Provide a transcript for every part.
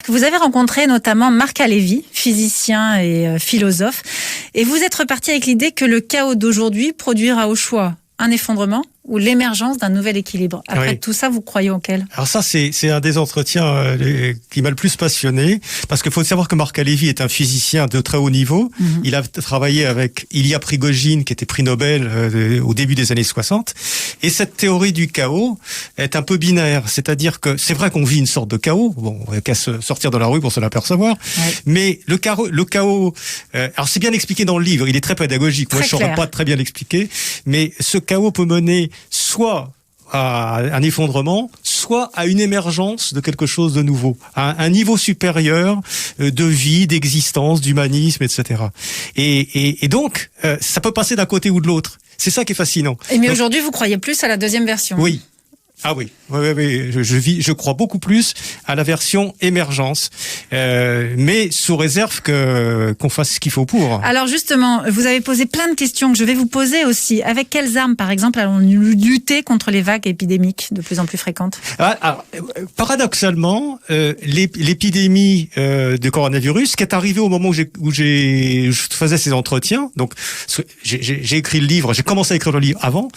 Marc, vous avez rencontré notamment Marc Halévy, physicien et philosophe, et vous êtes reparti avec l'idée que le chaos d'aujourd'hui produira au choix un effondrement ou l'émergence d'un nouvel équilibre. Après tout ça, vous croyez auquel ? Alors ça, c'est un des entretiens qui m'a le plus passionné, parce qu'il faut savoir que Marc Halévy est un physicien de très haut niveau. Il a travaillé avec Ilya Prigogine, qui était prix Nobel au début des années 60. Et cette théorie du chaos est un peu binaire. C'est-à-dire que c'est vrai qu'on vit une sorte de chaos. Bon, on n'a qu'à sortir dans la rue pour se l'apercevoir. Mais le chaos, alors c'est bien expliqué dans le livre. Il est très pédagogique. Moi, je ne saurais pas très bien l'expliquer. Mais ce chaos peut mener soit à un effondrement, soit à une émergence de quelque chose de nouveau, à un niveau supérieur de vie, d'existence, d'humanisme, etc. Et donc, ça peut passer d'un côté ou de l'autre. C'est ça qui est fascinant. Mais aujourd'hui, vous croyez plus à la deuxième version ? Oui. Ah oui, je crois beaucoup plus à la version émergence, mais sous réserve qu'on fasse ce qu'il faut pour. Alors justement, vous avez posé plein de questions que je vais vous poser aussi. Avec quelles armes, par exemple, allons-nous lutter contre les vagues épidémiques de plus en plus fréquentes ? Alors, paradoxalement, l'épidémie de coronavirus, qui est arrivée au moment où je faisais ces entretiens, donc j'ai écrit le livre, j'ai commencé à écrire le livre avant.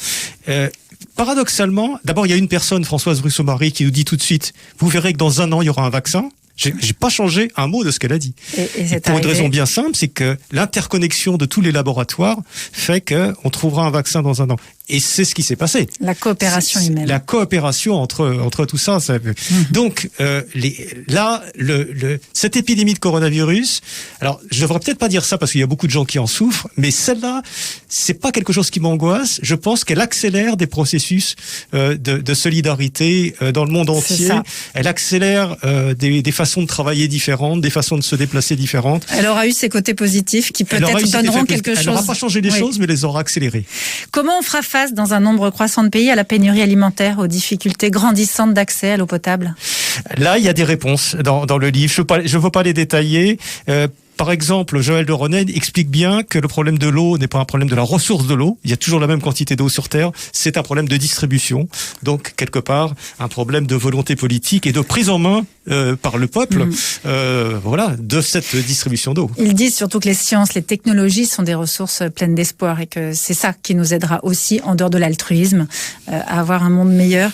Paradoxalement, d'abord, il y a une personne, Françoise Russo-Marie, qui nous dit tout de suite, vous verrez que dans 1 an, il y aura un vaccin. J'ai pas changé un mot de ce qu'elle a dit. Et pour une raison bien simple, c'est que l'interconnexion de tous les laboratoires fait qu'on trouvera un vaccin dans 1 an. Et c'est ce qui s'est passé. La coopération humaine. La coopération entre tout ça. Donc, cette épidémie de coronavirus, alors, je devrais peut-être pas dire ça parce qu'il y a beaucoup de gens qui en souffrent, mais celle-là, c'est pas quelque chose qui m'angoisse. Je pense qu'elle accélère des processus de solidarité dans le monde entier. Elle accélère des façons de travailler différentes, des façons de se déplacer différentes. Elle aura eu ses côtés positifs qui peut-être donneront quelque chose. Elle n'aura pas changé les choses, mais les aura accélérées. Comment on fera face dans un nombre croissant de pays à la pénurie alimentaire, aux difficultés grandissantes d'accès à l'eau potable ? Là, il y a des réponses dans le livre. Je ne veux pas les détailler. Par exemple, Joël de Ronen explique bien que le problème de l'eau n'est pas un problème de la ressource de l'eau. Il y a toujours la même quantité d'eau sur Terre. C'est un problème de distribution. Donc, quelque part, un problème de volonté politique et de prise en main par le peuple de cette distribution d'eau. Ils disent surtout que les sciences, les technologies sont des ressources pleines d'espoir et que c'est ça qui nous aidera aussi, en dehors de l'altruisme, à avoir un monde meilleur.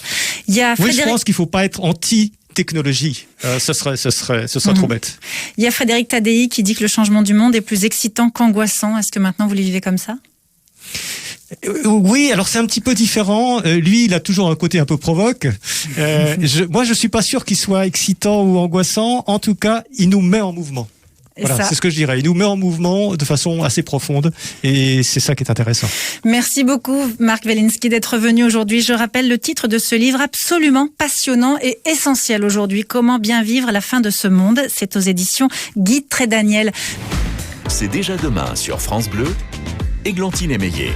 Je pense qu'il ne faut pas être anti-technologie. Ce serait trop bête. Il y a Frédéric Tadei qui dit que le changement du monde est plus excitant qu'angoissant. Est-ce que maintenant vous le vivez comme ça ? Oui, alors c'est un petit peu différent. Lui, il a toujours un côté un peu provoque. Moi, je suis pas sûr qu'il soit excitant ou angoissant. En tout cas, il nous met en mouvement. Voilà, c'est ce que je dirais. Il nous met en mouvement de façon assez profonde et c'est ça qui est intéressant. Merci beaucoup, Marc Wielinski, d'être venu aujourd'hui. Je rappelle le titre de ce livre absolument passionnant et essentiel aujourd'hui. Comment bien vivre la fin de ce monde. C'est aux éditions Guy Trédaniel. C'est déjà demain sur France Bleu, Églantine Émeillé.